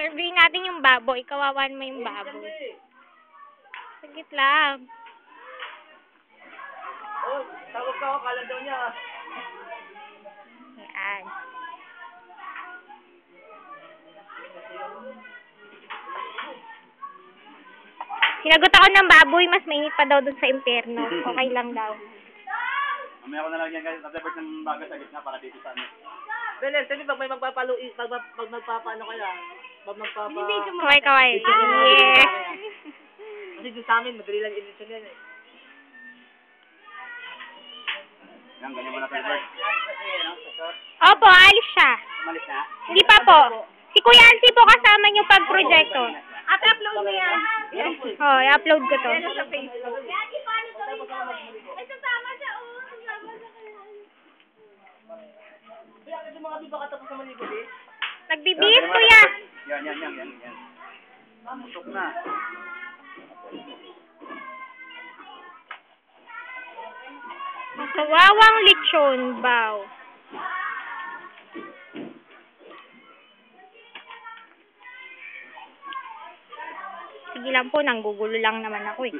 Interviewin natin yung baboy. Kawawan mo yung baboy. Sagit lang. Oh, tawag ka ako. Kala daw niya. Yan. Sinagot ako ng baboy. Mas mainit pa daw dun sa impyerno. Okay lang daw. Mamaya ko na lang yan guys. Nag-divert ng baga sa gitna para dito sa ano. Beles, sabi pag may magpapaluin, pag magpapaano kaya, pag Kaway, kaway. Yes. Kasi doon sa amin, madali lang i-edit yan eh. Yan, ganyan mo na divert. Opo, alis siya. Umalis na? Hindi pa po. Si Kuya Ansi po kasama niyo pag-projecto. Ate, upload mo yan. Oh, i-upload ko to. Yan sa Facebook. Yagi, paano to rin gawin? Ay, sasama siya, oh. Sasama siya kaya. Kaya kasi mga di ba katapos naman ni Gabi? Nagbibihis, Kuya. Yan. Musok na. Kawawang lechon, baw. Sige lang po, nanggugulo lang naman ako eh.